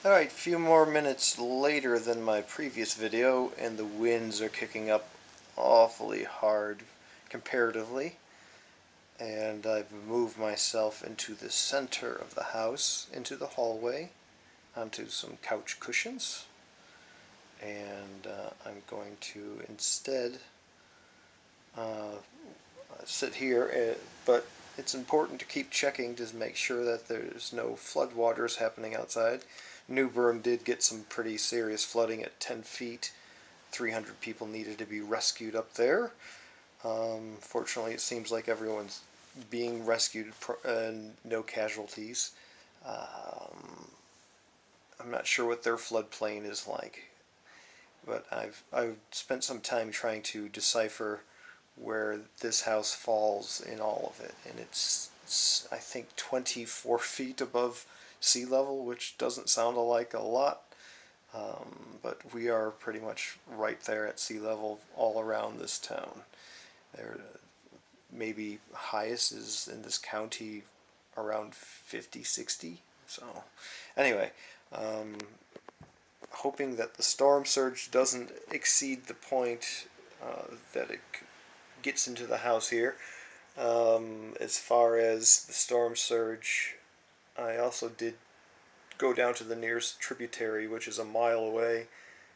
Alright, a few more minutes later than my previous video, and the winds are kicking up awfully hard comparatively. And I've moved myself into the center of the house, into the hallway, onto some couch cushions. And I'm going to instead sit here, but it's important to keep checking to make sure that there's no floodwaters happening outside. New Bern did get some pretty serious flooding at 10 feet. 300 people needed to be rescued up there. Fortunately, it seems like everyone's being rescued and no casualties. I'm not sure what their floodplain is like, but I've spent some time trying to decipher where this house falls in all of it, and it's I think 24 feet above sea level, which doesn't sound like a lot, but we are pretty much right there at sea level all around this town. There, maybe highest is in this county around 50, 60. So anyway, hoping that the storm surge doesn't exceed the point that it gets into the house here. As far as the storm surge, I also did go down to the nearest tributary, which is a mile away,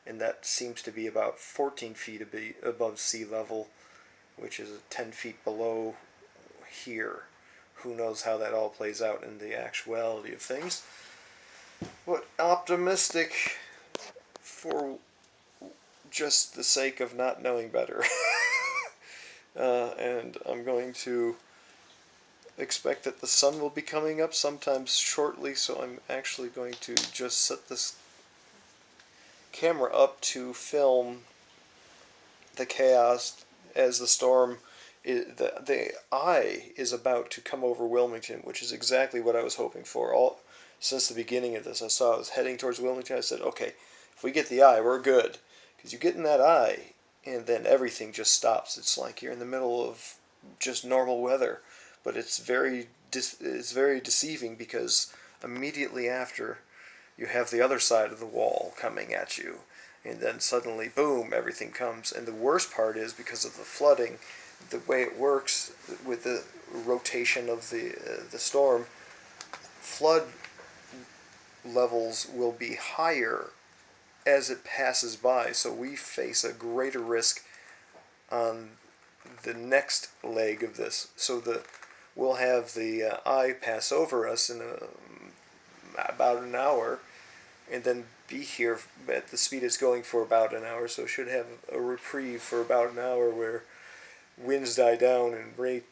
and that seems to be about 14 feet above sea level, which is 10 feet below here. Who knows how that all plays out in the actuality of things. But optimistic for just the sake of not knowing better. And I'm going to expect that the sun will be coming up sometimes shortly, so I'm actually going to just set this camera up to film the chaos as the storm, the eye is about to come over Wilmington, which is exactly what I was hoping for. Since the beginning of this, I saw I was heading towards Wilmington. I said, okay, if we get the eye, we're good. Because you get in that eye, and then everything just stops. It's like you're in the middle of just normal weather. But it's very deceiving, because immediately after, you have the other side of the wall coming at you. And then suddenly, boom, everything comes. And the worst part is, because of the flooding, the way it works with the rotation of the storm, flood levels will be higher as it passes by, so we face a greater risk on the next leg of this. So we'll have the eye pass over us in about an hour, and then be here at the speed it's going for about an hour, so should have a reprieve for about an hour where winds die down and rate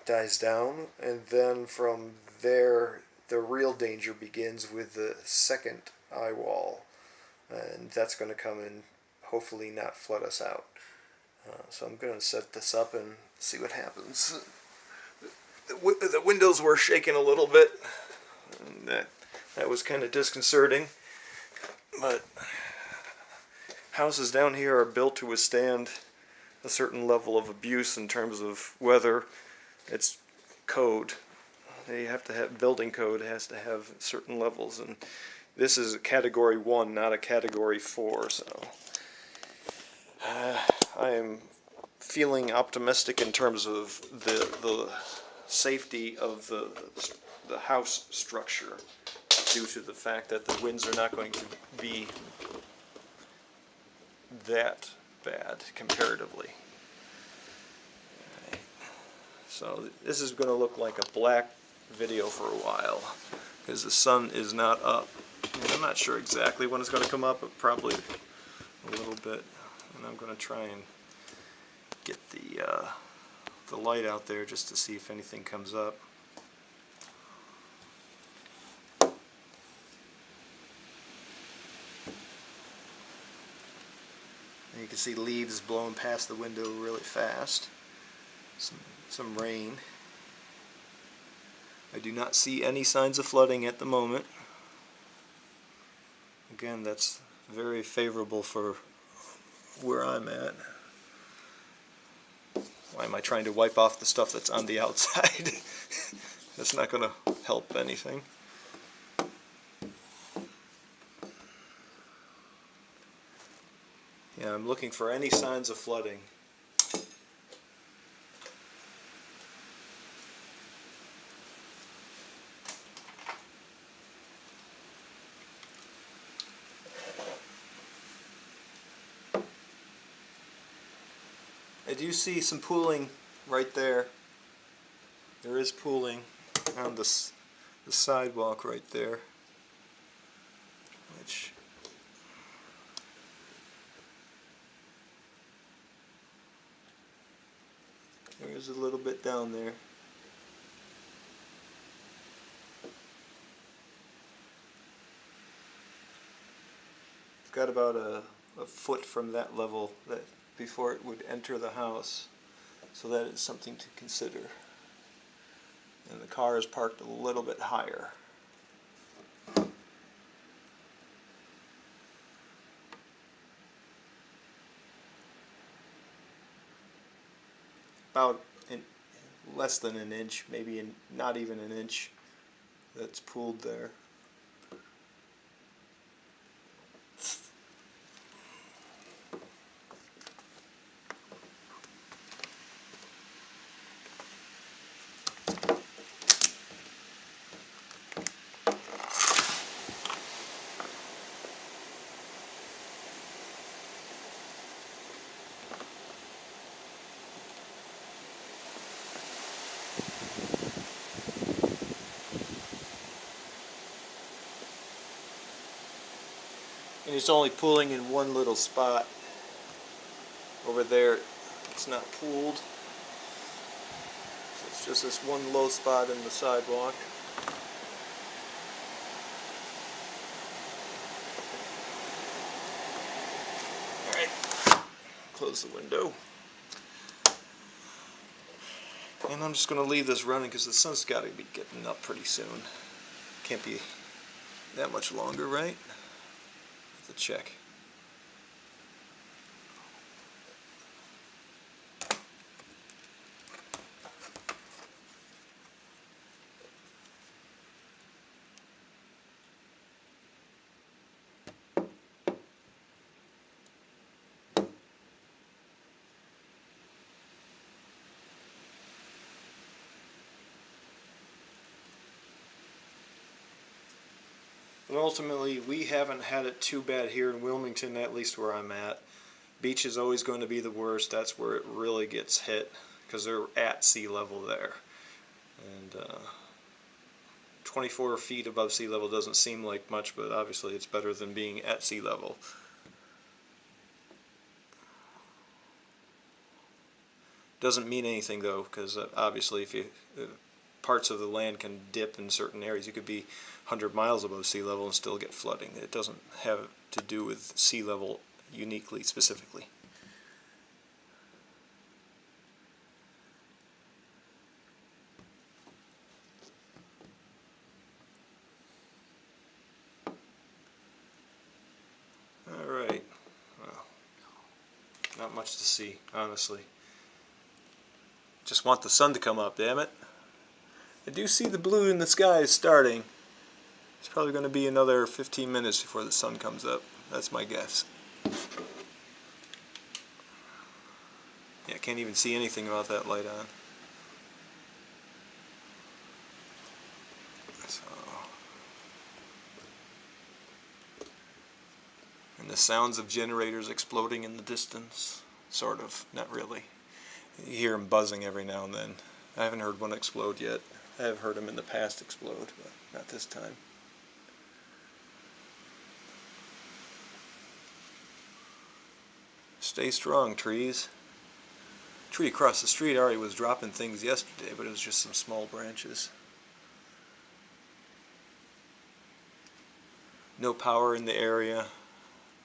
dies down, and then from there the real danger begins with the second eye wall, and that's going to come and hopefully not flood us out. So I'm going to set this up and see what happens. The windows were shaking a little bit, and that was kind of disconcerting, but houses down here are built to withstand a certain level of abuse in terms of weather. It's code. They have to have, building code has to have certain levels, and this is a category 1, not a category 4, so I am feeling optimistic in terms of the safety of the house structure, due to the fact that the winds are not going to be that bad comparatively. So this is going to look like a black video for a while, because the sun is not up. And I'm not sure exactly when it's going to come up, but probably a little bit. And I'm going to try and get the light out there just to see if anything comes up. And you can see leaves blowing past the window really fast. Some rain. I do not see any signs of flooding at the moment. Again, that's very favorable for where I'm at. Why am I trying to wipe off the stuff that's on the outside? That's not going to help anything. Yeah, I'm looking for any signs of flooding. I do see some pooling right there. There is pooling on the sidewalk right there, which there is a little bit down there. It's got about a foot from that level that before it would enter the house, so that is something to consider. And the car is parked a little bit higher. About less than an inch, maybe not even an inch, that's pooled there. And it's only pooling in one little spot. Over there, it's not pooled. So it's just this one low spot in the sidewalk. Alright, close the window. And I'm just going to leave this running because the sun's got to be getting up pretty soon. Can't be that much longer, right? Let's check. And ultimately, we haven't had it too bad here in Wilmington, at least where I'm at. Beach is always going to be the worst. That's where it really gets hit because they're at sea level there. And 24 feet above sea level doesn't seem like much, but obviously it's better than being at sea level. Doesn't mean anything though, because obviously if you parts of the land can dip in certain areas. You could be 100 miles above sea level and still get flooding. It doesn't have to do with sea level uniquely, specifically. Alright, well, not much to see, honestly. Just want the sun to come up, damn it. I do see the blue in the sky is starting. It's probably going to be another 15 minutes before the sun comes up. That's my guess. Yeah, I can't even see anything without that light on. So. And the sounds of generators exploding in the distance. Sort of, not really. You hear them buzzing every now and then. I haven't heard one explode yet. I have heard them in the past explode, but not this time. Stay strong, trees. Tree across the street already was dropping things yesterday, but it was just some small branches. No power in the area.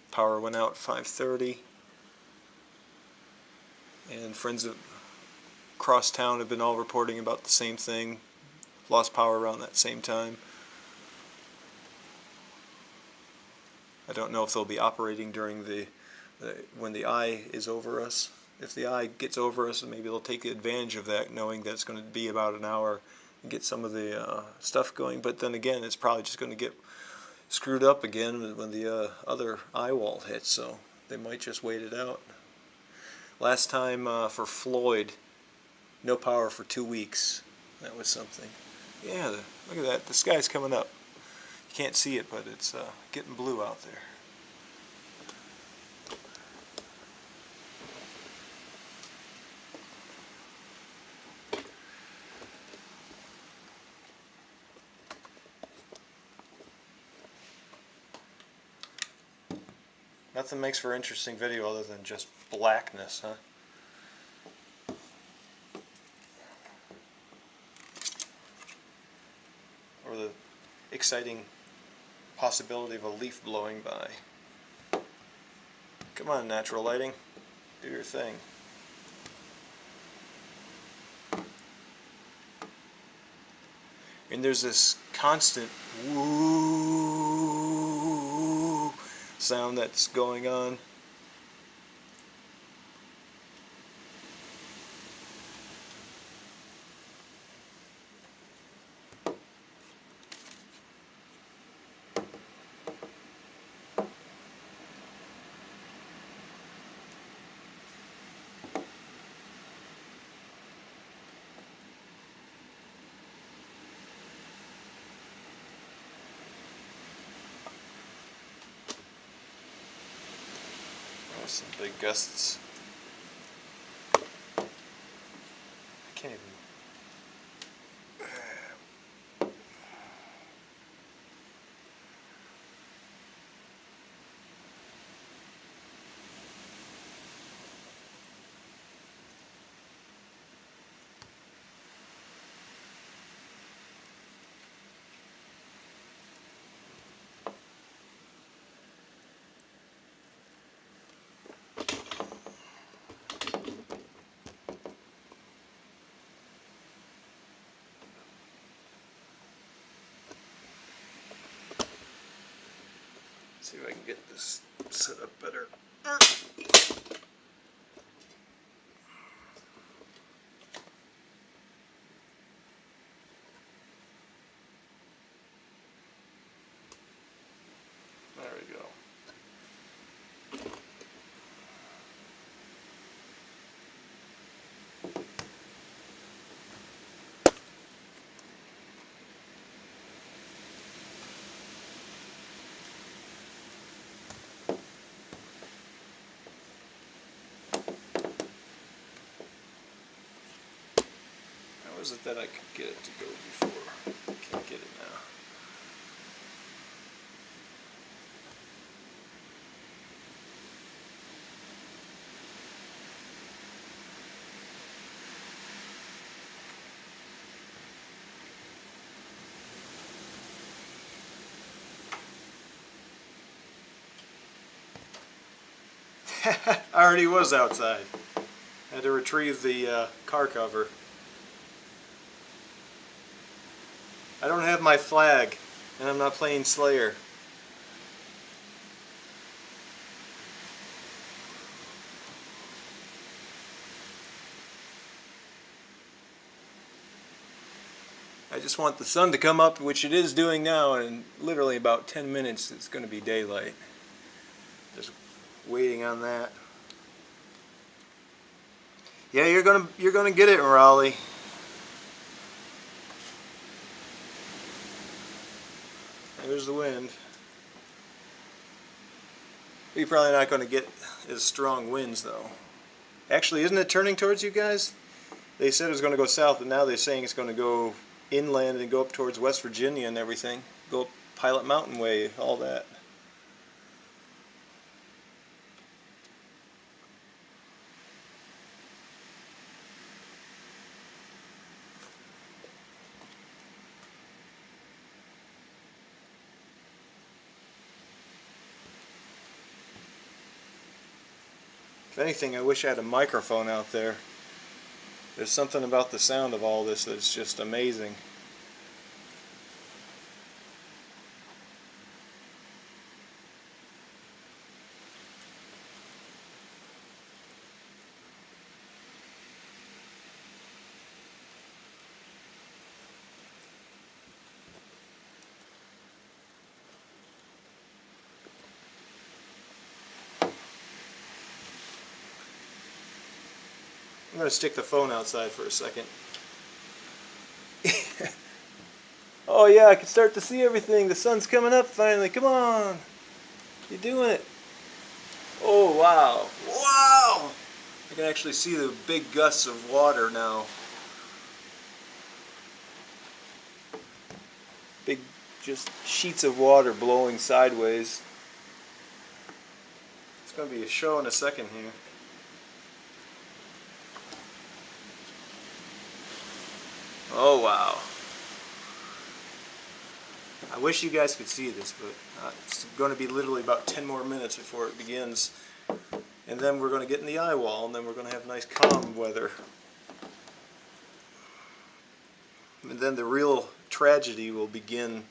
Power went out at 5:30. And friends across town have been all reporting about the same thing. Lost power around that same time. I don't know if they'll be operating during when the eye is over us. If the eye gets over us, maybe they'll take advantage of that, knowing that it's going to be about an hour and get some of the stuff going. But then again, it's probably just going to get screwed up again when the other eye wall hits. So they might just wait it out. Last time for Floyd, no power for 2 weeks. That was something. Yeah, look at that. The sky's coming up. You can't see it, but it's getting blue out there. Nothing makes for interesting video other than just blackness, huh? Or the exciting possibility of a leaf blowing by. Come on, natural lighting. Do your thing. And there's this constant woo sound that's going on. Some big gusts. I can't even. See if I can get this set up better. There we go. How is it that I could get it to go before? Can't get it now. I already was outside. I had to retrieve the car cover. I don't have my flag, and I'm not playing Slayer. I just want the sun to come up, which it is doing now, and literally about 10 minutes it's going to be daylight. Just waiting on that. Yeah, you're gonna get it in Raleigh. There's the wind. You're probably not going to get as strong winds though. Actually, isn't it turning towards you guys? They said it was going to go south, but now they're saying it's going to go inland and go up towards West Virginia and everything. Go up Pilot Mountain Way, all that. If anything, I wish I had a microphone out there. There's something about the sound of all this that's just amazing. I'm going to stick the phone outside for a second. Oh yeah, I can start to see everything. The sun's coming up finally. Come on. You're doing it. Oh wow. Wow! I can actually see the big gusts of water now. Big just sheets of water blowing sideways. It's going to be a show in a second here. Oh wow. I wish you guys could see this, but it's going to be literally about 10 more minutes before it begins. And then we're going to get in the eye wall, and then we're going to have nice calm weather. And then the real tragedy will begin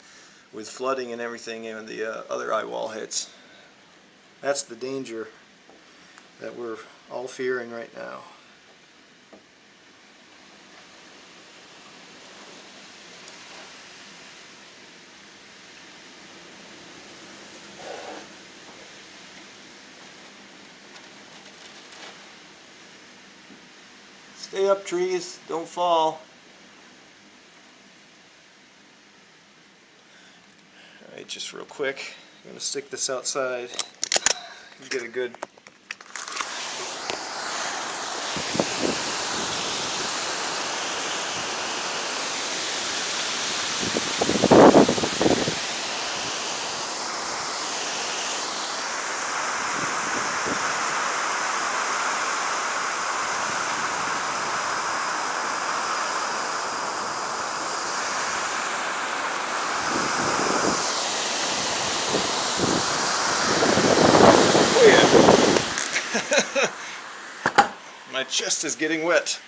with flooding and everything, and the other eye wall hits. That's the danger that we're all fearing right now. Stay up, trees, don't fall. Alright, just real quick, I'm going to stick this outside and get a good my chest is getting wet.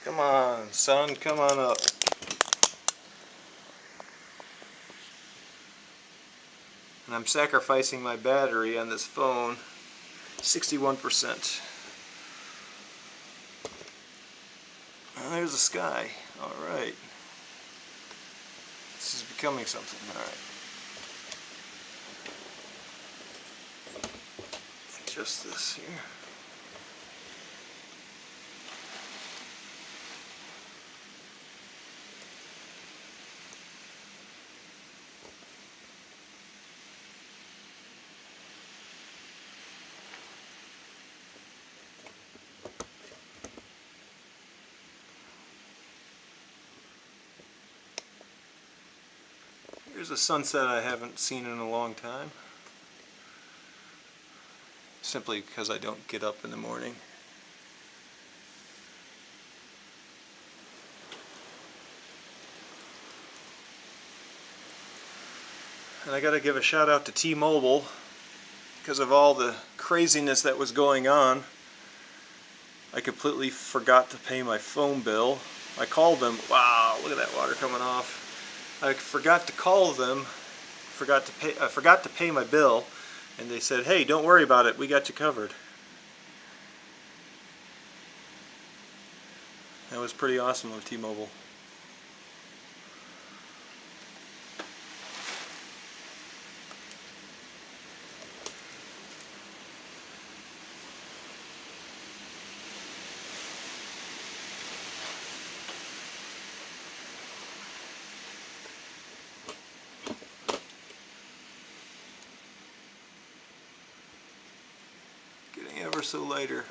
Come on, son, come on up. And I'm sacrificing my battery on this phone, 61%. Well, there's the sky. Alright. This is becoming something. Alright. Just this here. Here's a sunset I haven't seen in a long time. Simply because I don't get up in the morning. And I gotta give a shout out to T-Mobile because of all the craziness that was going on. I completely forgot to pay my phone bill. I called them. Wow, look at that water coming off. I forgot to call them. I forgot to pay my bill. And they said, hey, don't worry about it, we got you covered. That was pretty awesome of T-Mobile. Getting ever so lighter.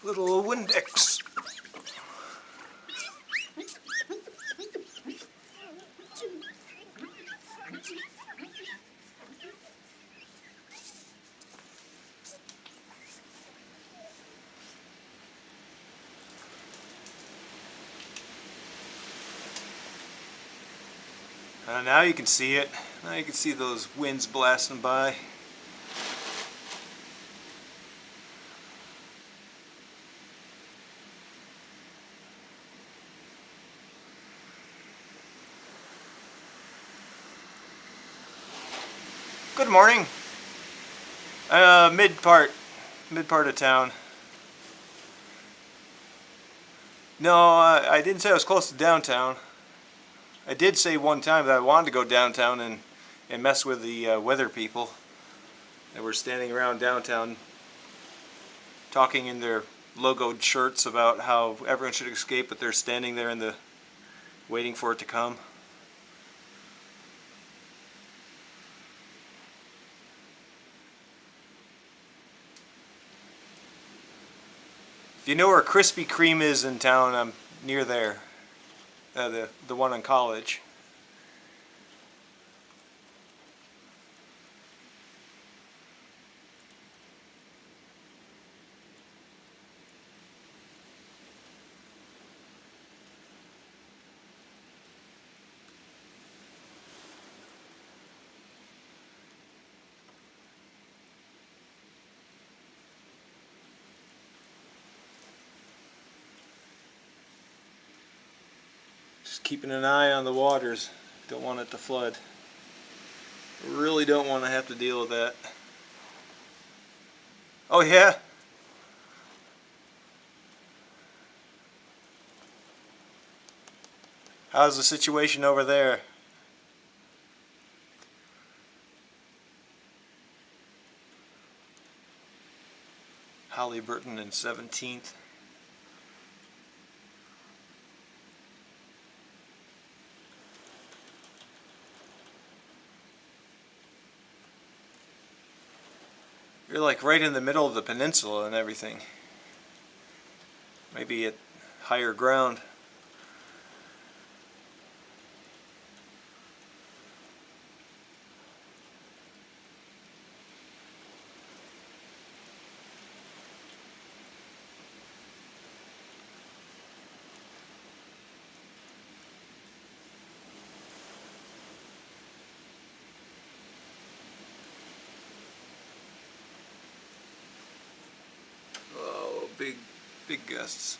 Little Windex. Now you can see it. Now you can see those winds blasting by. Good morning. Mid part of town. No, I didn't say I was close to downtown. I did say one time that I wanted to go downtown and mess with the weather people that were standing around downtown talking in their logoed shirts about how everyone should escape, but they're standing there in the waiting for it to come. If you know where Krispy Kreme is in town, I'm near there. The one on College. Just keeping an eye on the waters. Don't want it to flood. Really don't want to have to deal with that. Oh yeah? How's the situation over there? Halliburton and 17th. You're like right in the middle of the peninsula and everything. Maybe at higher ground. Big gusts.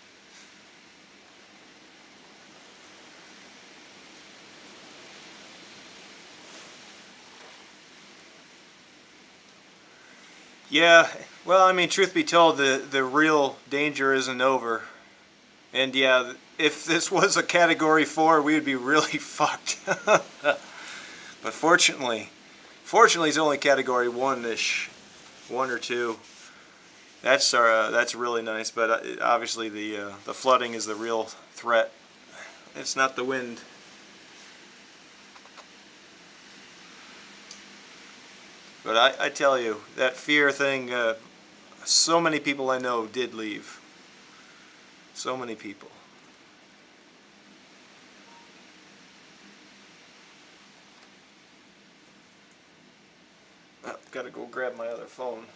Yeah, well, I mean, truth be told, the real danger isn't over. And yeah, if this was a Category 4, we would be really fucked. But fortunately it's only Category 1-ish, 1 or 2. That's really nice, but obviously the flooding is the real threat. It's not the wind. But I tell you, that fear thing, so many people I know did leave. So many people. I've got to go grab my other phone.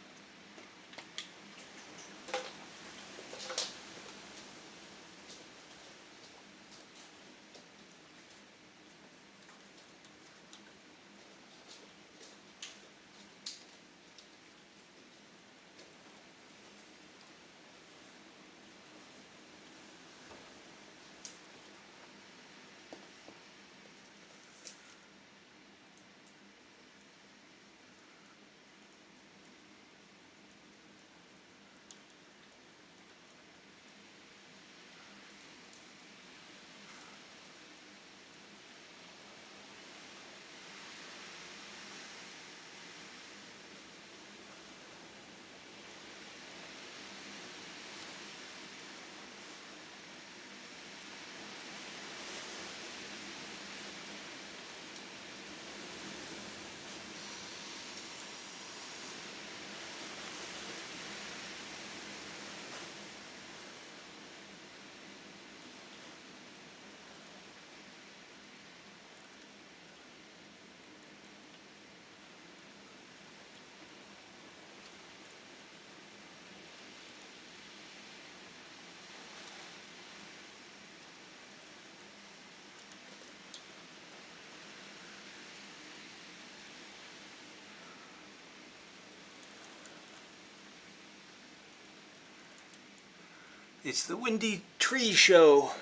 It's the Windy Tree Show.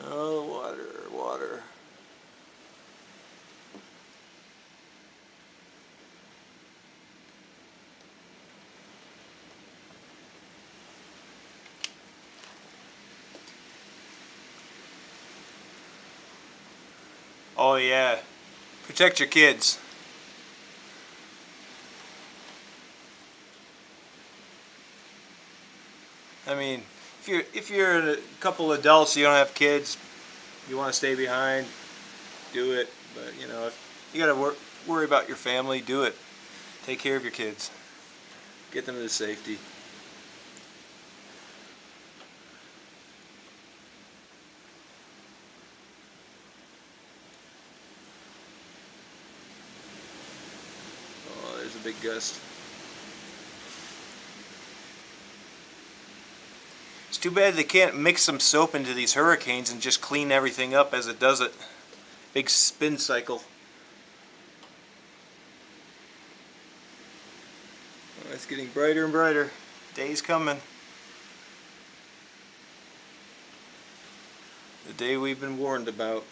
Oh, water. Oh yeah, protect your kids. I mean, if you're a couple adults, you don't have kids, you want to stay behind, do it. But you know, if you gotta worry about your family, do it. Take care of your kids. Get them to safety. Oh, there's a big gust. It's too bad they can't mix some soap into these hurricanes and just clean everything up as it does it. Big spin cycle. Oh, it's getting brighter and brighter. Day's coming. The day we've been warned about.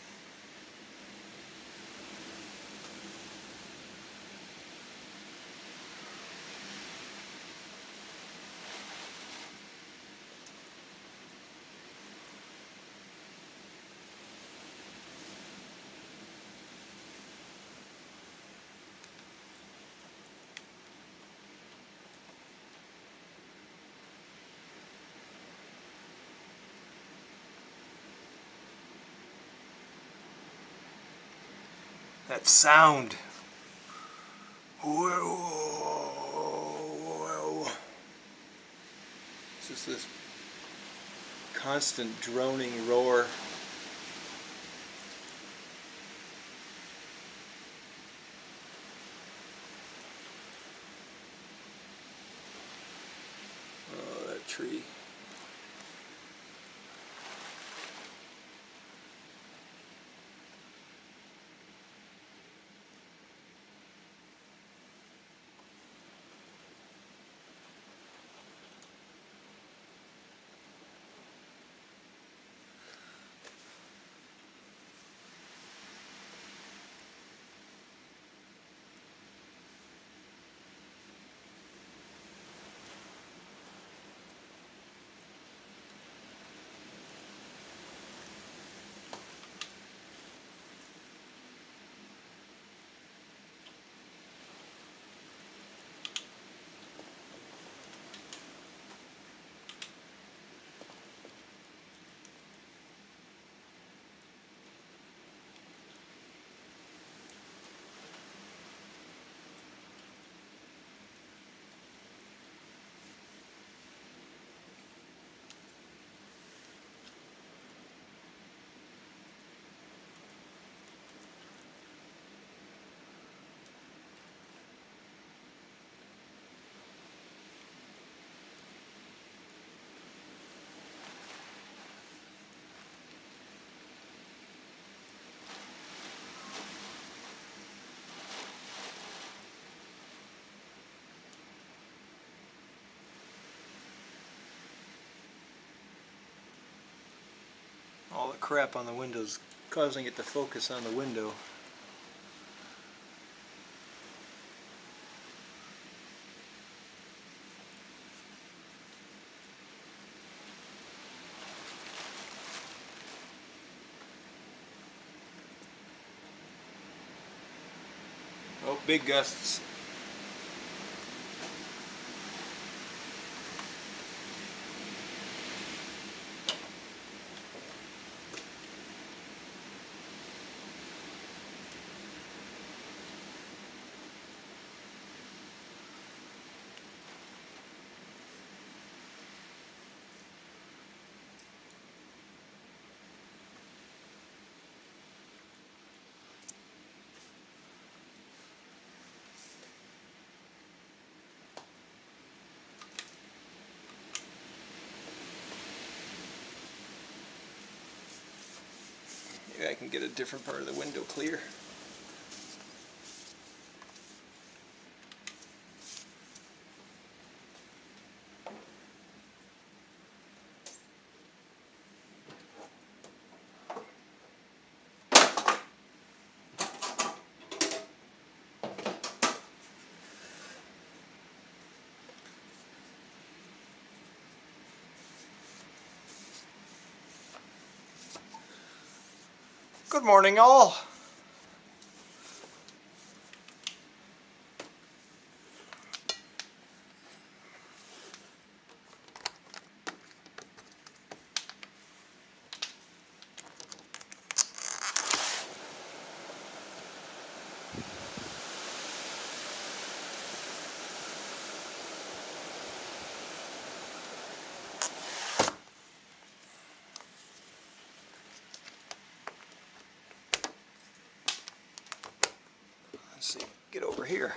That sound. Whoa. It's just this constant droning roar. Oh, that tree. All the crap on the window's causing it to focus on the window. Oh, big gusts. Maybe I can get a different part of the window clear. Good morning, all. Let's see, get over here.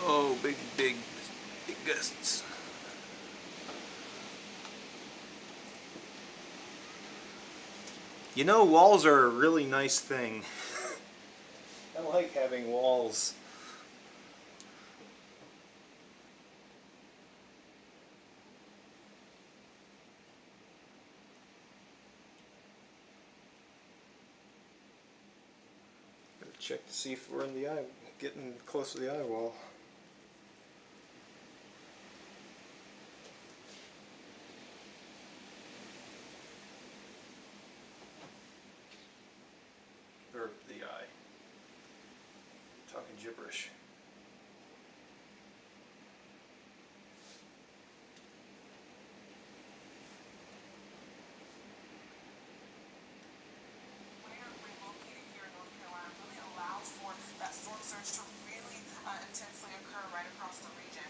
Oh, big gusts. You know, walls are a really nice thing. I like having walls. Gotta check to see if we're in the eye, getting close to the eye wall. Or the eye. Talking gibberish. Surge to really intensely occur right across the region.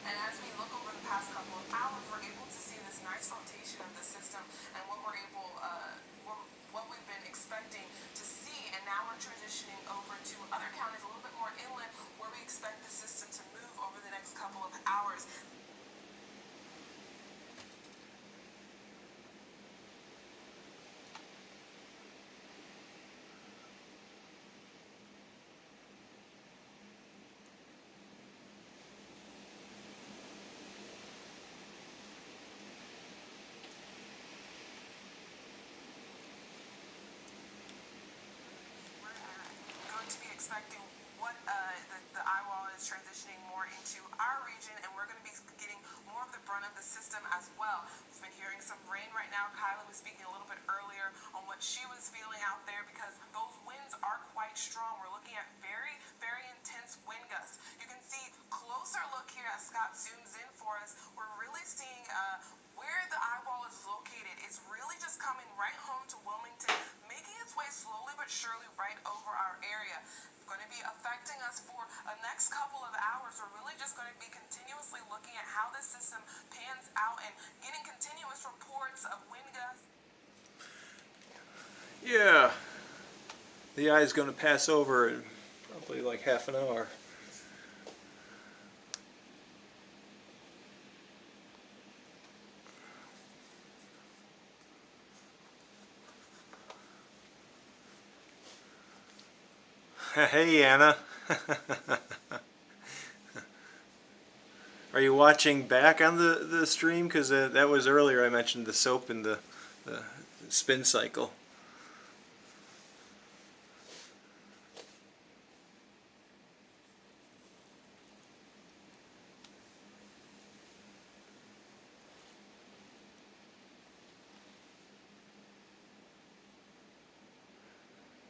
And as we look over the past couple of hours, we're able to see this nice rotation of the system and what what we've been expecting to see. And now we're transitioning over to other counties a little bit more Yeah, the eye is going to pass over in probably like half an hour. Hey Anna. Are you watching back on the stream? Because that was earlier I mentioned the soap and the spin cycle.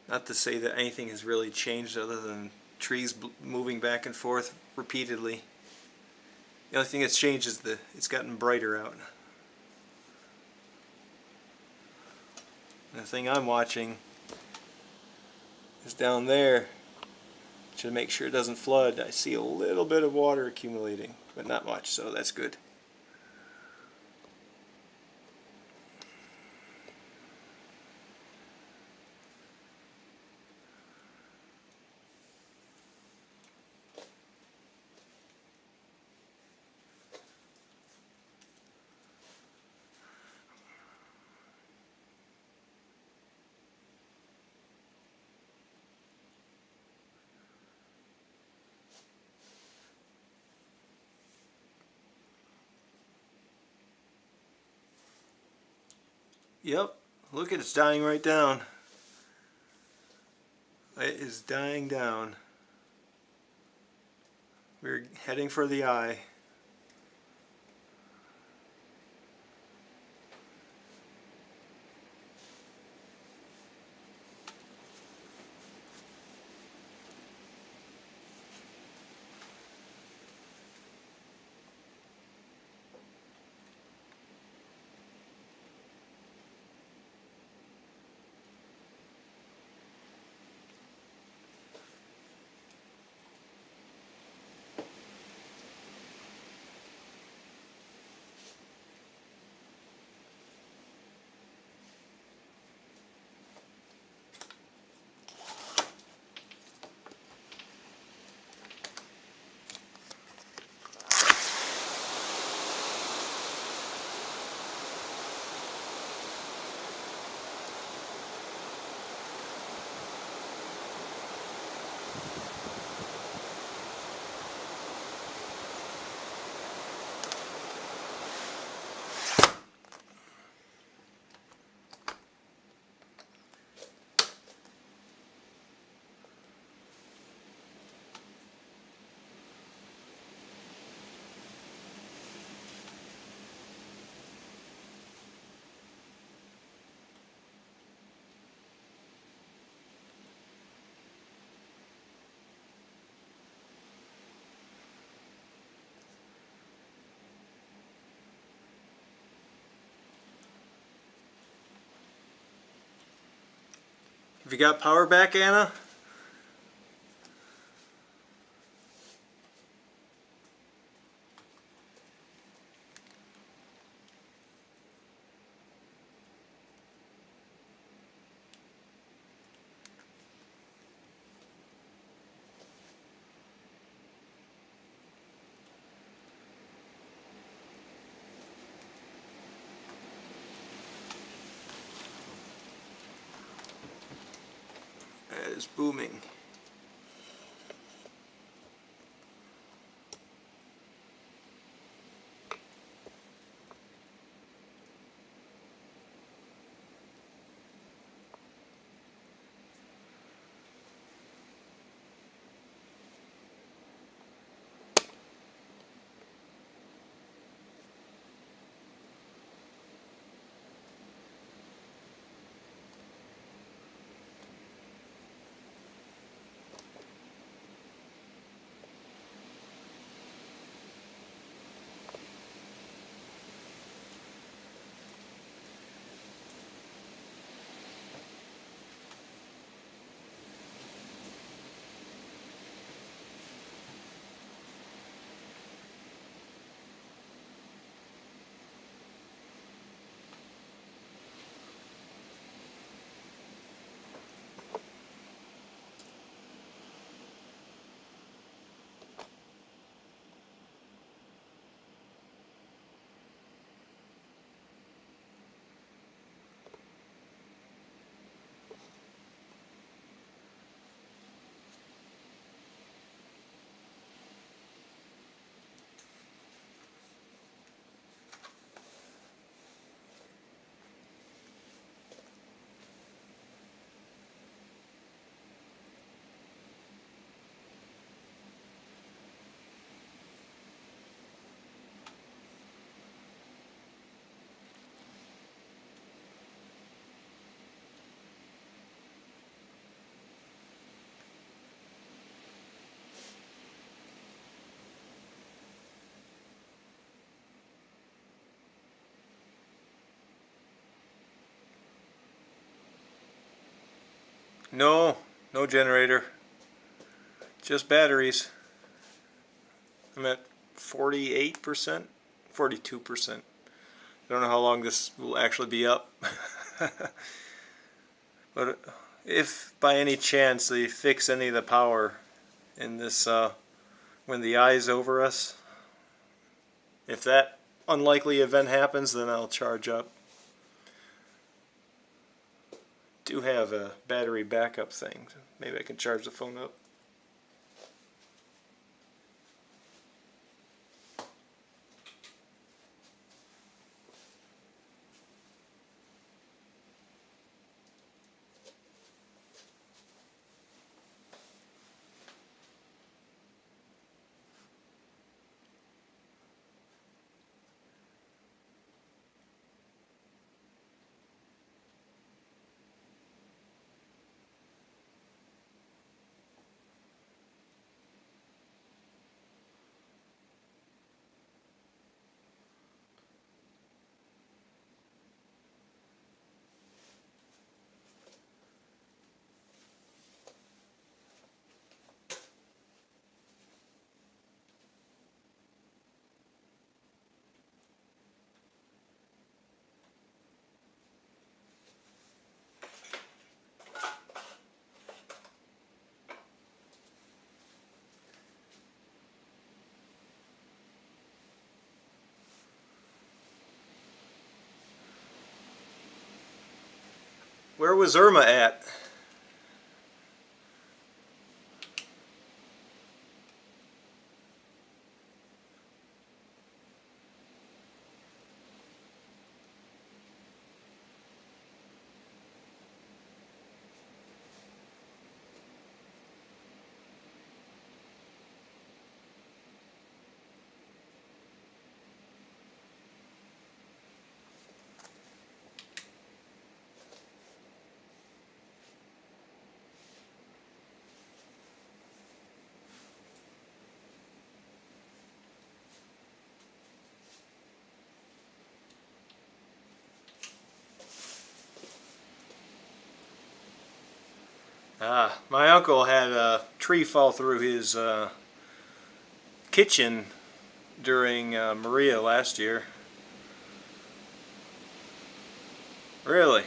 Not to say that anything has really changed other than trees moving back and forth repeatedly. The only thing that's changed is it's gotten brighter out. The thing I'm watching is down there. To make sure it doesn't flood. I see a little bit of water accumulating, but not much, so that's good. Yep, look at it's dying right down. It is dying down. We're heading for the eye. Have you got power back, Anna? That is booming. No, no generator. Just batteries. I'm at 48%, 42%. I don't know how long this will actually be up. But if by any chance they fix any of the power in this when the eye's over us, if that unlikely event happens, then I'll charge up. Do have a battery backup thing. Maybe I can charge the phone up. Where was Irma at? My uncle had a tree fall through his kitchen during Maria last year. Really?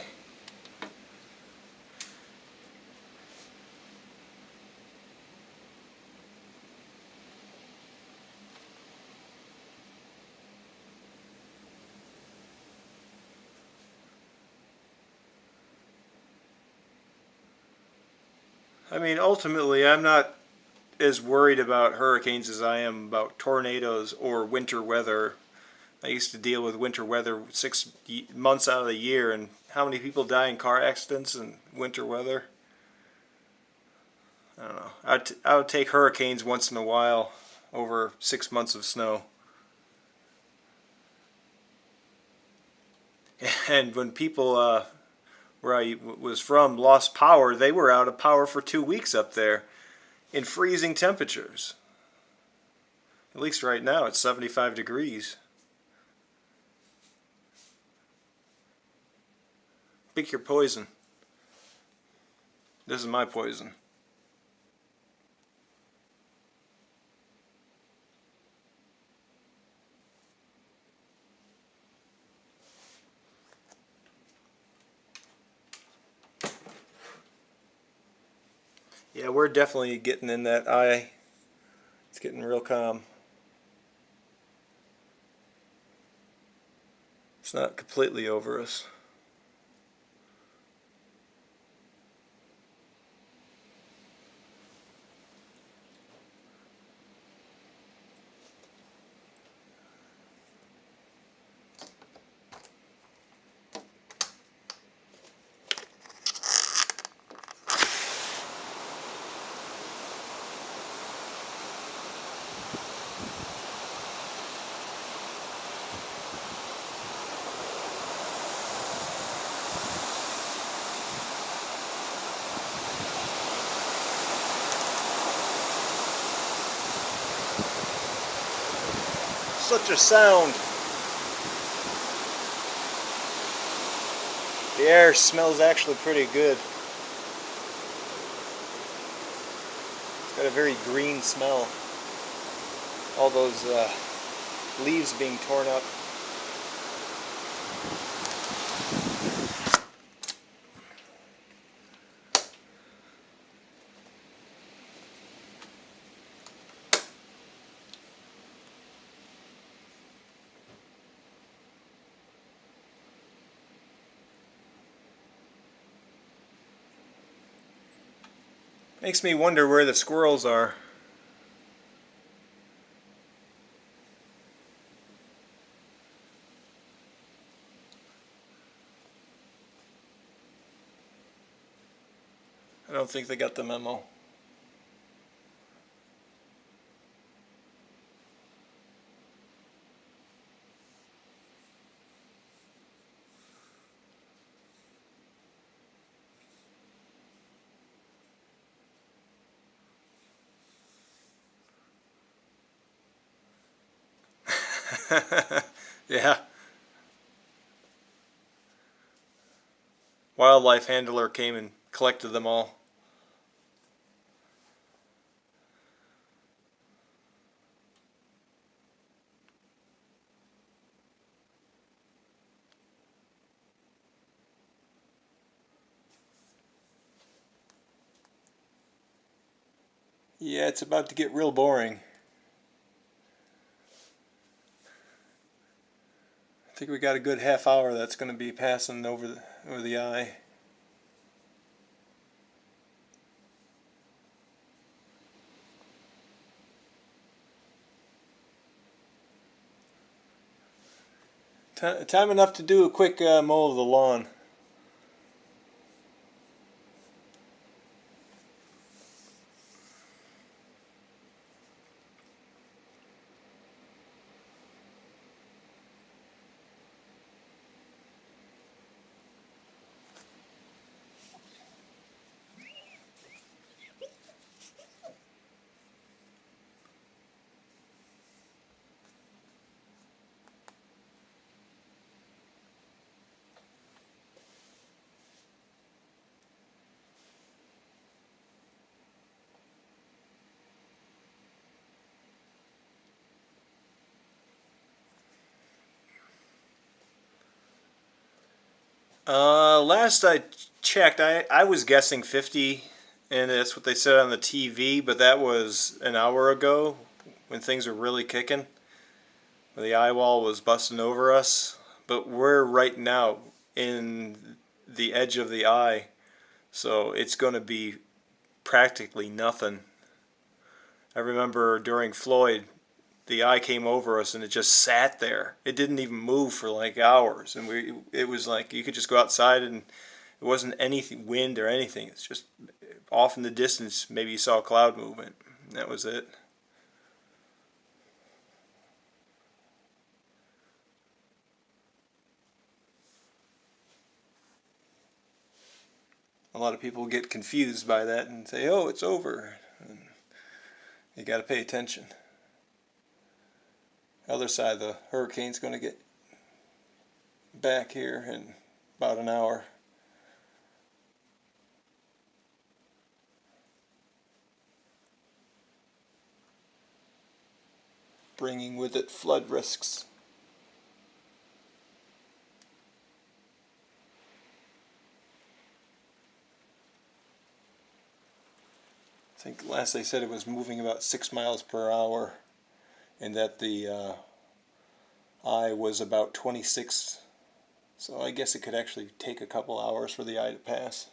I mean, ultimately, I'm not as worried about hurricanes as I am about tornadoes or winter weather. I used to deal with winter weather 6 months out of the year, and how many people die in car accidents in winter weather? I don't know. I would take hurricanes once in a while over 6 months of snow. And when people where I was from lost power, they were out of power for 2 weeks up there in freezing temperatures. At least right now it's 75 degrees. Pick your poison. This is my poison. Yeah, we're definitely getting in that eye. It's getting real calm. It's not completely over us. Such a sound. The air smells actually pretty good. Got a very green smell. All those leaves being torn up. Makes me wonder where the squirrels are. I don't think they got the memo. Yeah. Wildlife handler came and collected them all. Yeah, it's about to get real boring. I think we got a good half hour that's going to be passing over the eye. Time enough to do a quick mow of the lawn. Last I checked, I was guessing 50, and that's what they said on the TV, but that was an hour ago when things were really kicking. The eye wall was busting over us, but we're right now in the edge of the eye, so it's going to be practically nothing. I remember during Floyd, the eye came over us and it just sat there. It didn't even move for like hours, and it was like you could just go outside and it wasn't anything, wind or anything. It's just off in the distance. Maybe you saw a cloud movement. That was it. A lot of people get confused by that and say, "Oh, it's over." And you got to pay attention. Other side, the hurricane's going to get back here in about an hour. Bringing with it flood risks. I think last they said it was moving about 6 miles per hour, and that the eye was about 26. So I guess it could actually take a couple hours for the eye to pass.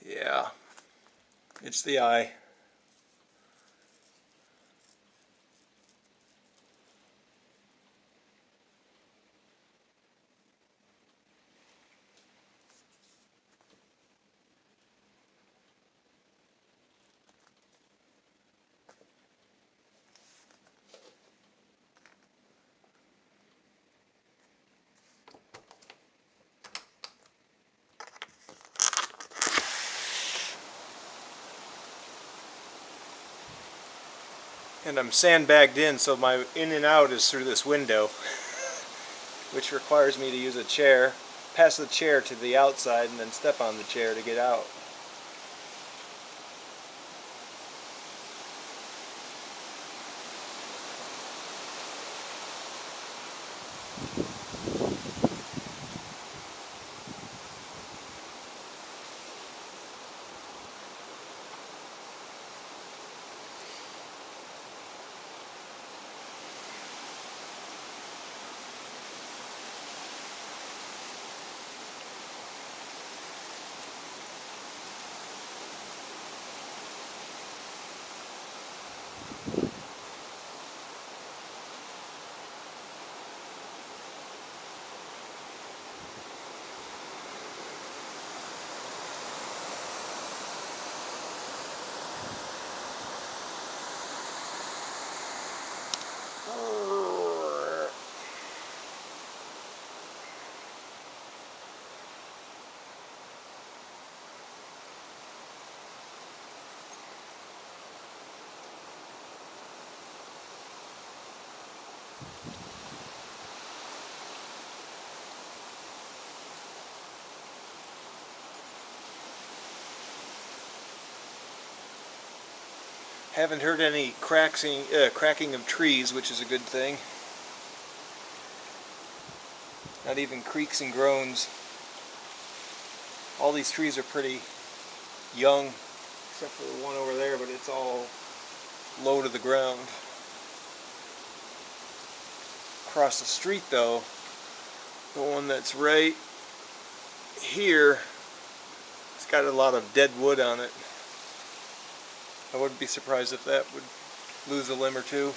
Yeah, it's the eye. And I'm sandbagged in, so my in and out is through this window, which requires me to use a chair, pass the chair to the outside, and then step on the chair to get out. Haven't heard any cracking of trees, which is a good thing. Not even creaks and groans. All these trees are pretty young, except for the one over there, but it's all low to the ground. Across the street though, the one that's right here, it's got a lot of dead wood on it. I wouldn't be surprised if that would lose a limb or two.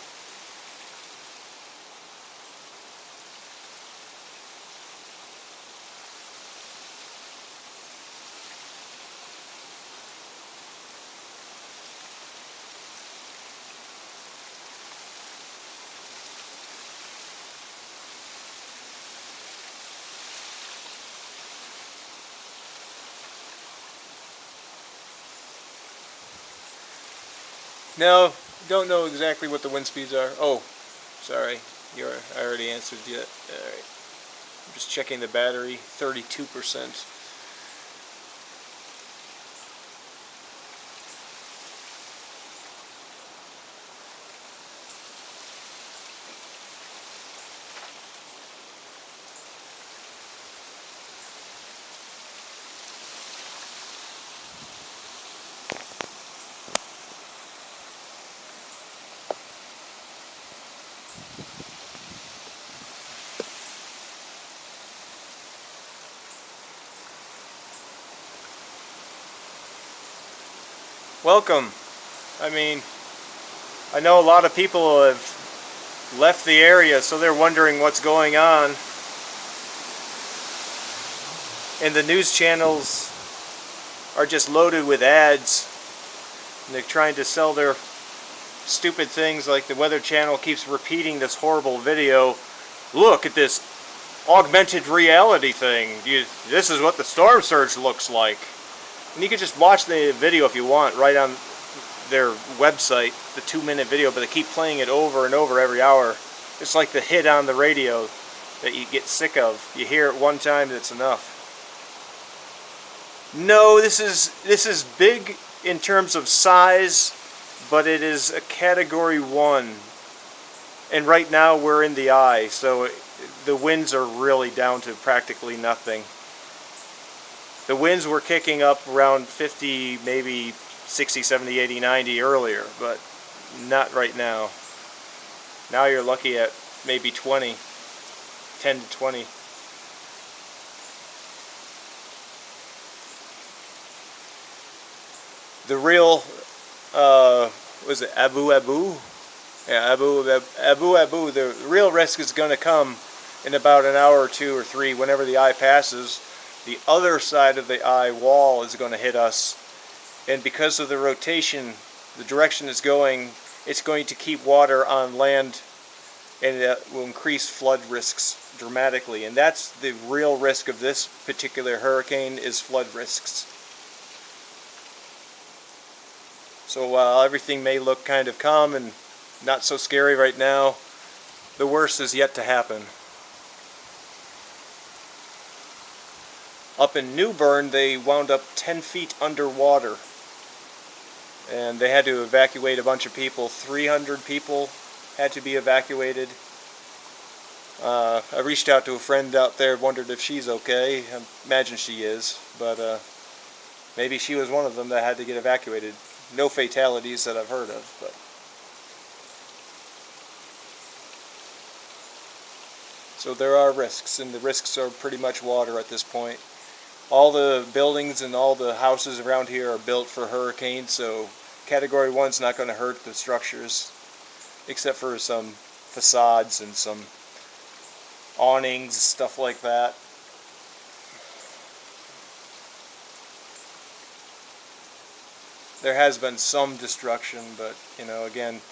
No, don't know exactly what the wind speeds are. Oh, sorry, I already answered yet. Alright. I'm just checking the battery, 32%. Welcome. I mean, I know a lot of people have left the area, so they're wondering what's going on. And the news channels are just loaded with ads. And they're trying to sell their stupid things, like the Weather Channel keeps repeating this horrible video. Look at this augmented reality thing. This is what the storm surge looks like. And you can just watch the video if you want right on their website, the 2-minute video, but they keep playing it over and over every hour. It's like the hit on the radio that you get sick of. You hear it one time, that's enough. No, this is big in terms of size, but it is a category 1. And right now we're in the eye, so the winds are really down to practically nothing. The winds were kicking up around 50, maybe 60, 70, 80, 90 earlier, but not right now. Now you're lucky at maybe 20, 10 to 20. The real, was it Abu? Yeah, Abu. The real risk is going to come in about an hour or 2 or 3, whenever the eye passes. The other side of the eye wall is going to hit us, and because of the rotation, the direction it's going to keep water on land, and it will increase flood risks dramatically. And that's the real risk of this particular hurricane, is flood risks. So while everything may look kind of calm and not so scary right now. The worst is yet to happen. Up in New Bern, they wound up 10 feet underwater. And they had to evacuate a bunch of people. 300 people had to be evacuated. I reached out to a friend out there, wondered if she's okay. I imagine she is, but maybe she was one of them that had to get evacuated. No fatalities that I've heard of, but so there are risks, and the risks are pretty much water at this point. All the buildings and all the houses around here are built for hurricanes, so Category 1's not going to hurt the structures, except for some facades and some awnings, stuff like that. There has been some destruction, but you know, again,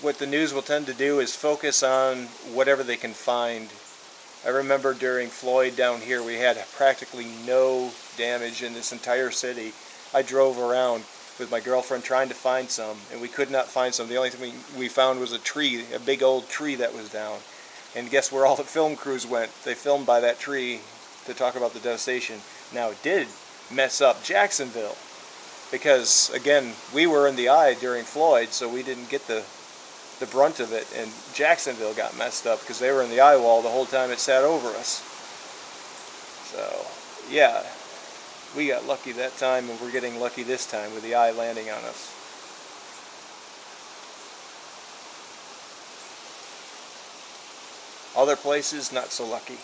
what the news will tend to do is focus on whatever they can find. I remember during Floyd down here, we had practically no damage in this entire city. I drove around with my girlfriend trying to find some, and we could not find some. The only thing we found was a tree, a big old tree that was down. And guess where all the film crews went? They filmed by that tree to talk about the devastation. Now, it did mess up Jacksonville, because again, we were in the eye during Floyd, so we didn't get the brunt of it, and Jacksonville got messed up because they were in the eye wall the whole time it sat over us. So yeah, we got lucky that time, and we're getting lucky this time with the eye landing on us. Other places not so lucky,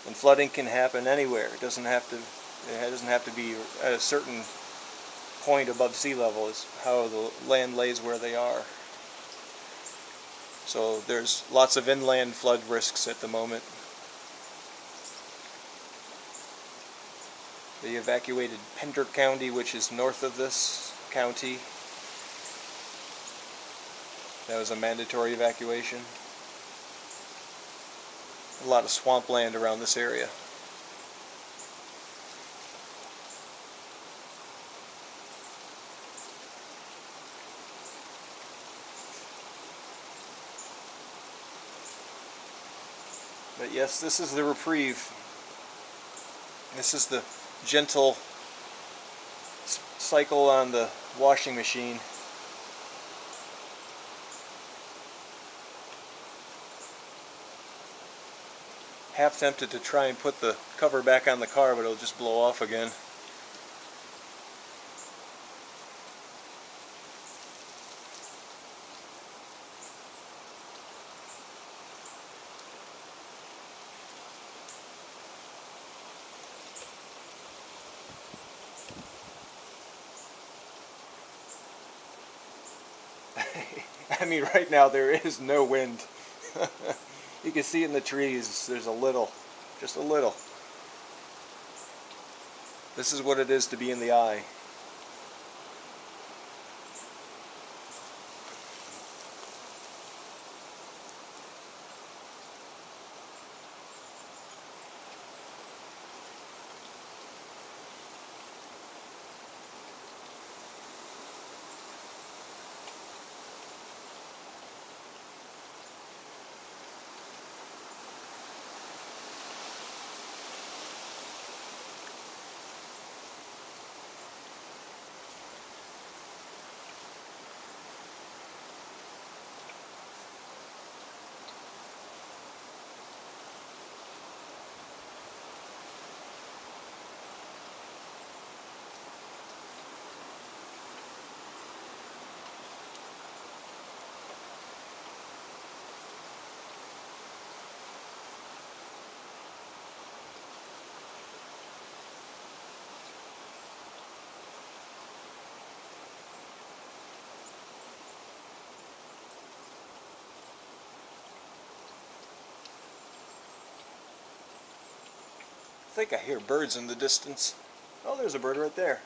and flooding can happen anywhere. It doesn't have to be at a certain point above sea level. Is how the land lays where they are. So there's lots of inland flood risks at the moment. They evacuated Pender County, which is north of this county. That was a mandatory evacuation. A lot of swampland around this area. But yes, this is the reprieve. This is the gentle cycle on the washing machine. Half tempted to try and put the cover back on the car, but it'll just blow off again. I mean, right now there is no wind. You can see it in the trees. There's a little, just a little. This is what it is to be in the eye. I think I hear birds in the distance. Oh, there's a bird right there.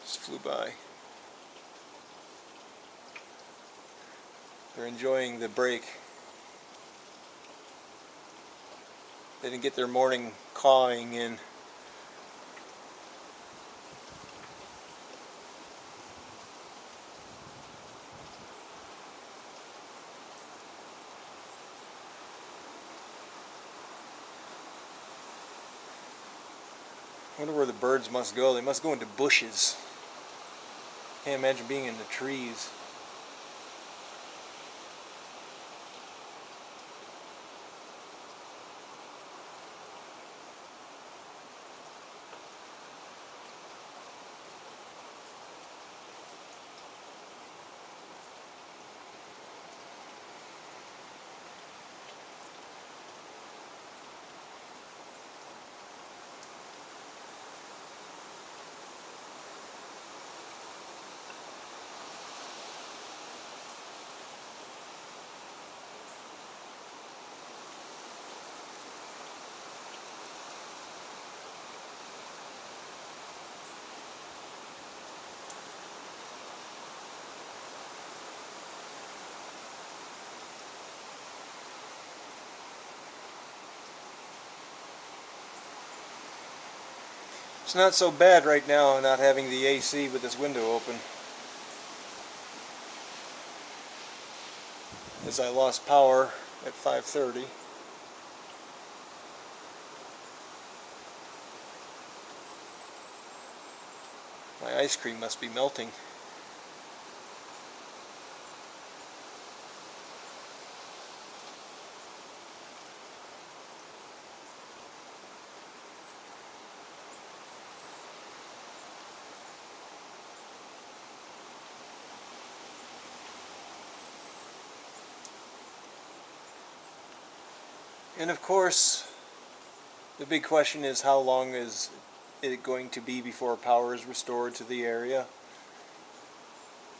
Just flew by. They're enjoying the break. They didn't get their morning cawing in. I wonder where the birds must go. They must go into bushes. Can't imagine being in the trees. It's not so bad right now not having the AC with this window open, as I lost power at 5:30. My ice cream must be melting. And of course, the big question is, how long is it going to be before power is restored to the area?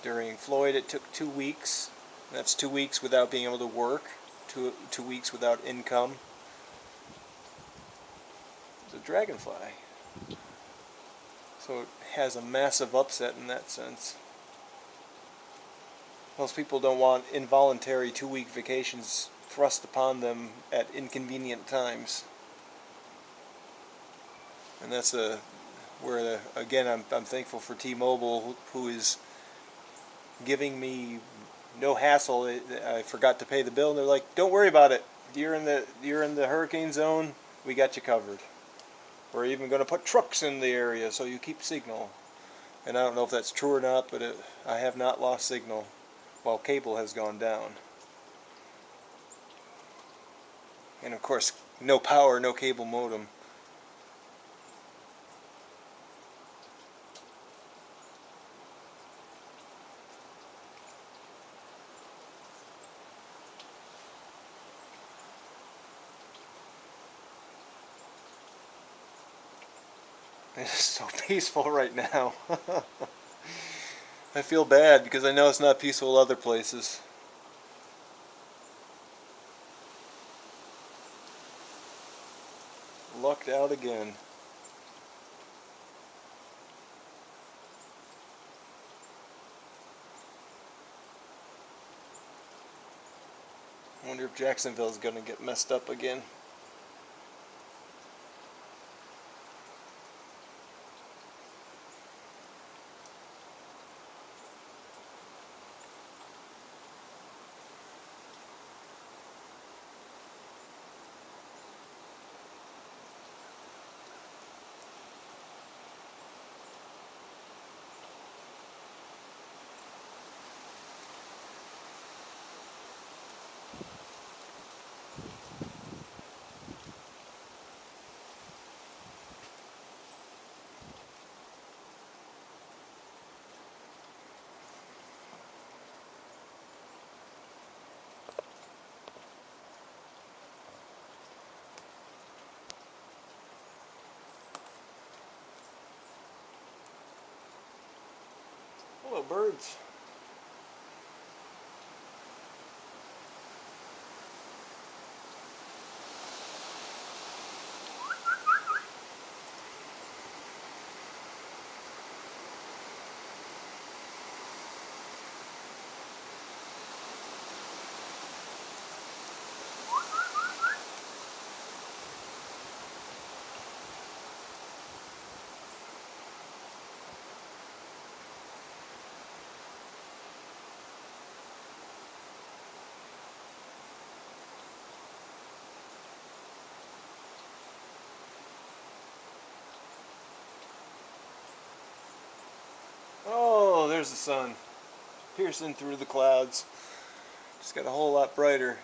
During Floyd it took 2 weeks. That's 2 weeks without being able to work, 2 weeks without income. It's a dragonfly. So it has a massive upset in that sense. Most people don't want involuntary 2-week vacations thrust upon them at inconvenient times. And that's where, again, I'm thankful for T-Mobile, who is giving me no hassle. I forgot to pay the bill, and they're like, "Don't worry about it. You're in the hurricane zone. We got you covered. We're even going to put trucks in the area so you keep signal." And I don't know if that's true or not, but I have not lost signal while cable has gone down. And of course, no power, no cable modem. It's so peaceful right now. I feel bad because I know it's not peaceful other places. Lucked out again. I wonder if Jacksonville's gonna get messed up again. Hello, birds. there's the sun piercing through the clouds. Just got a whole lot brighter.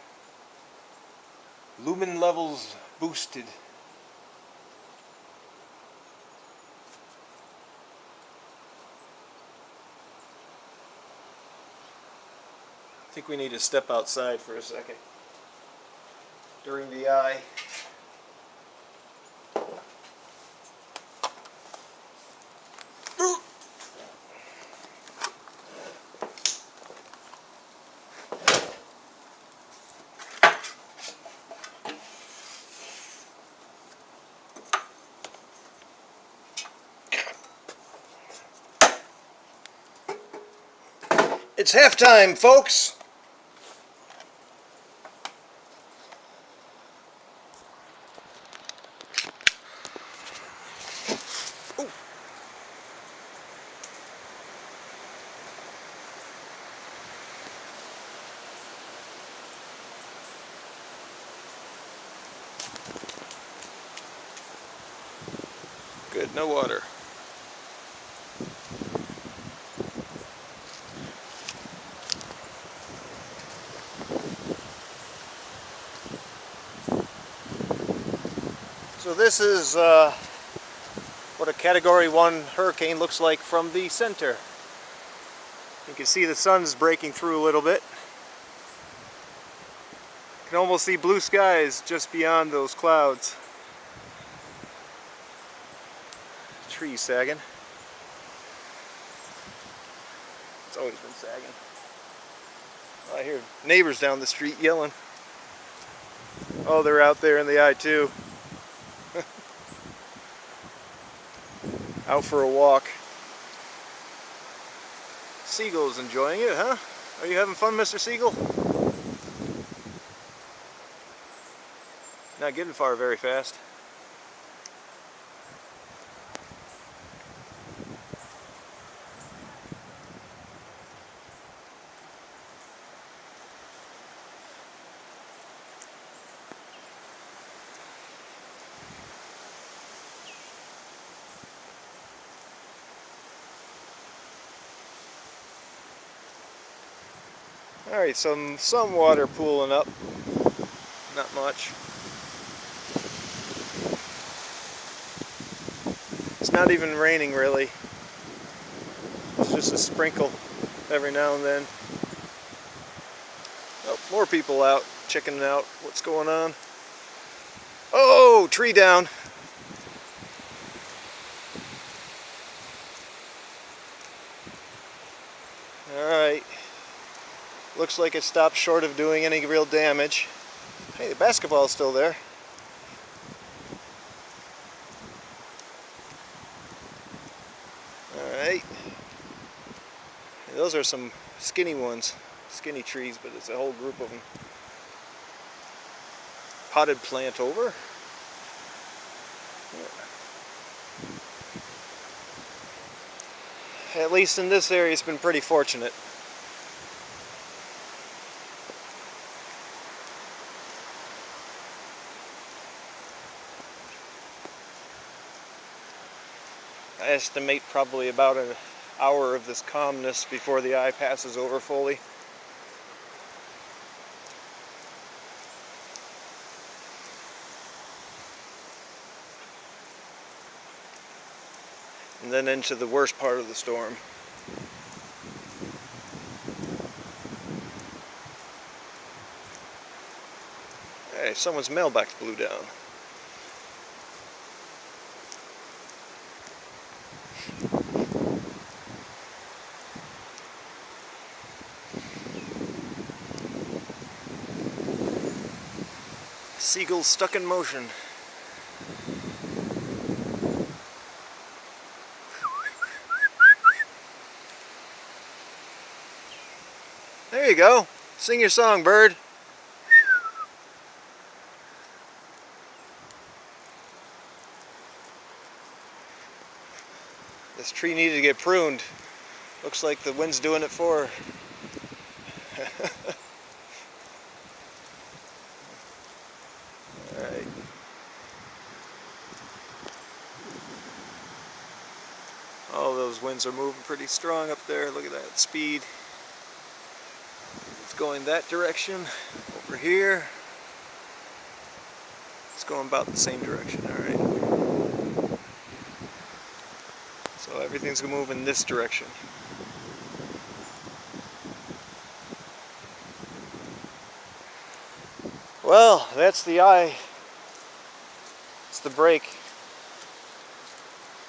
Lumen levels boosted. I think we need to step outside for a second during the eye. It's halftime, folks. Ooh. Good, no water. So this is what a Category 1 hurricane looks like from the center. You can see the sun's breaking through a little bit. You can almost see blue skies just beyond those clouds. Trees sagging. It's always been sagging. I hear neighbors down the street yelling. Oh, they're out there in the eye too. Out for a walk. Seagull's enjoying it, huh? Are you having fun, Mr. Seagull? Not getting far very fast. Alright, some water pooling up. Not much. It's not even raining really. It's just a sprinkle every now and then. Oh, more people out, checking out what's going on. Oh, tree down. Alright. Looks like it stopped short of doing any real damage. Hey, the basketball's still there. Alright. Those are some skinny ones. Skinny trees, but it's a whole group of them. Potted plant over. At least in this area, it's been pretty fortunate. I estimate probably about an hour of this calmness before the eye passes over fully. And then into the worst part of the storm. Hey, someone's mailbox blew down. Seagulls stuck in motion. There you go. Sing your song, bird. This tree needed to get pruned. Looks like the wind's doing it for her. Alright. All those those winds are moving pretty strong up there. Look at that speed. It's going that direction. Over here, it's going about the same direction. Alright. So everything's going to move in this direction. Well, that's the eye. It's the break.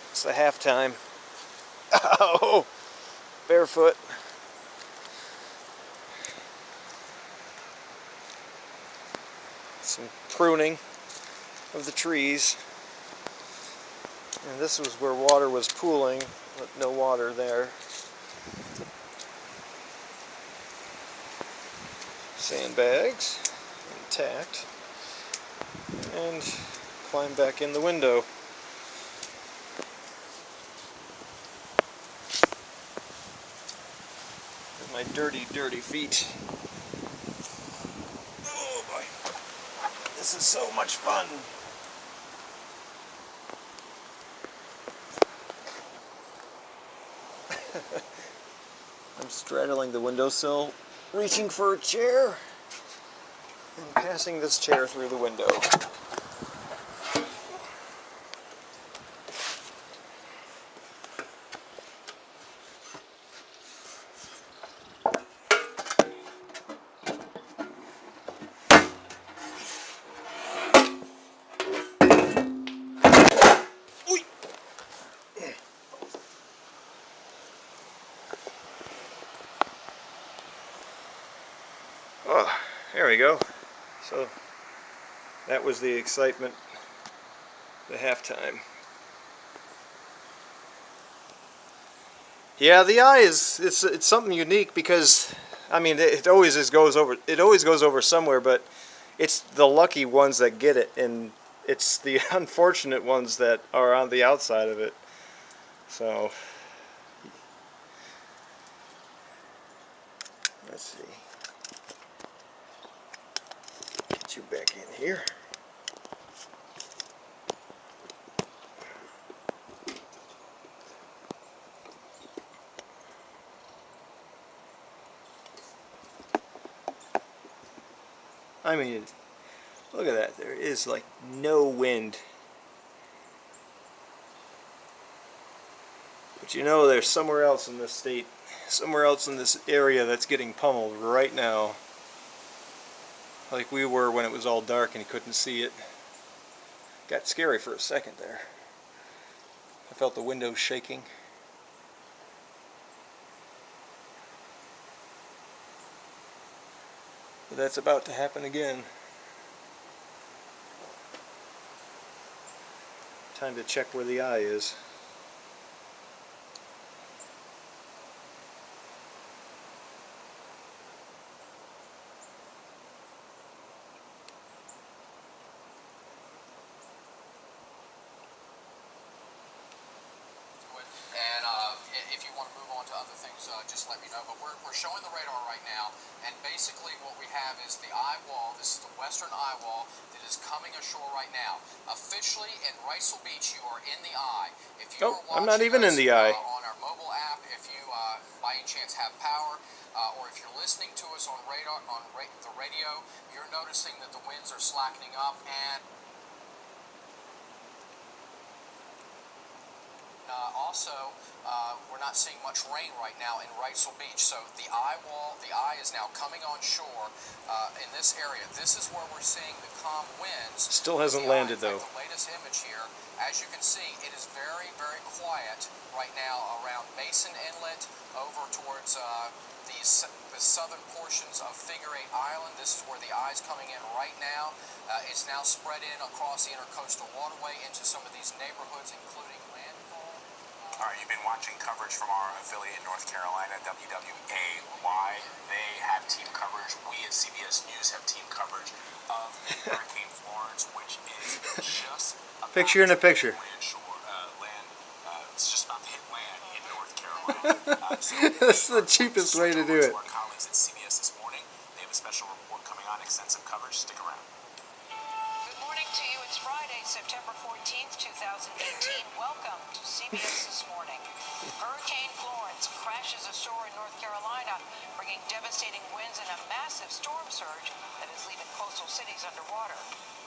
It's the halftime. Oh, barefoot. Some pruning of the trees. And this was where water was pooling, but no water there. Sandbags, intact. And climb back in the window. My dirty, dirty feet. Oh boy. This is so much fun. I'm straddling the windowsill, reaching for a chair, and passing this chair through the window. Oh, there we go. So that was the excitement, the halftime. Yeah, the eye is it's something unique because I mean it always goes over somewhere, but it's the lucky ones that get it, and it's the unfortunate ones that are on the outside of it. So let's see. Get you back in here. I mean, look at that. There is like no wind. But you know there's somewhere else in this state, somewhere else in this area that's getting pummeled right now. Like we were when it was all dark and you couldn't see it. Got scary for a second there. I felt the windows shaking. But that's about to happen again. Time to check where the eye is. If you want to move on to other things, just let me know. But we're showing the radar right now, and basically what we have is the eye wall. This is the western eye wall that is coming ashore right now. Officially in Ricel Beach, you are in the eye. If you are watching I'm not even in the eye. On our mobile app, if you by any chance have power, or if you're listening to us on radar the radio, you're noticing that the winds are slackening up and. Also, we're not seeing much rain right now in Ricel Beach, so the eye is now coming on shore in this area. This is where we're seeing the calm winds. Still hasn't landed though. The latest image here, as you can see, it is very, very quiet right now around Mason Inlet over towards the southern portions of Figure 8 Island. This is where the eye is coming in right now. It's now spread in across the intercoastal waterway into some of these neighborhoods, including landfall. All right, you've been watching coverage from our affiliate in North Carolina, WWAY. They have team coverage. We at CBS News have team coverage of Hurricane Florence, which is just about Picture in a picture. It's just about to hit land in North Carolina. That's the cheapest way to do it. Our colleagues at CBS this morning, they have a special report coming on, extensive coverage. Stick around. Good morning to you. It's Friday, September September 14th, 2018. Welcome to CBS This Morning. Hurricane Florence crashes ashore in North Carolina, bringing devastating winds and a massive storm surge that is leaving coastal cities underwater.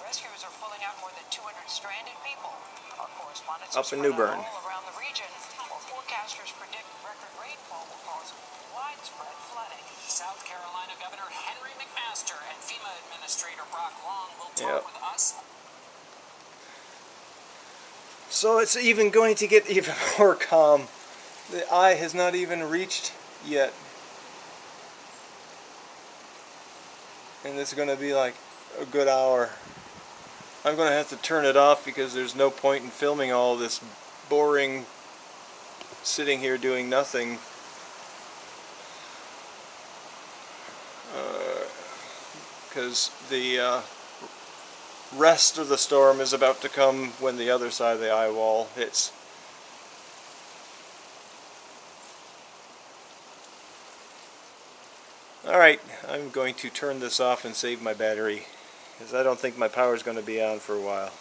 Rescuers are pulling out more than 200 stranded people. Our correspondents Up are in spread New Bern. out all around the region, where forecasters predict record rainfall will cause widespread flooding. South Carolina Governor Henry McMaster and FEMA Administrator Brock Long will Yep. talk with us. So it's even going to get even more calm. The eye has not even reached yet. And it's going to be like a good hour. I'm going to have to turn it off because there's no point in filming all this boring sitting here doing nothing. Because the rest of the storm is about to come when the other side of the eye wall hits. Alright, I'm going to turn this off and save my battery, because I don't think my power is going to be on for a while.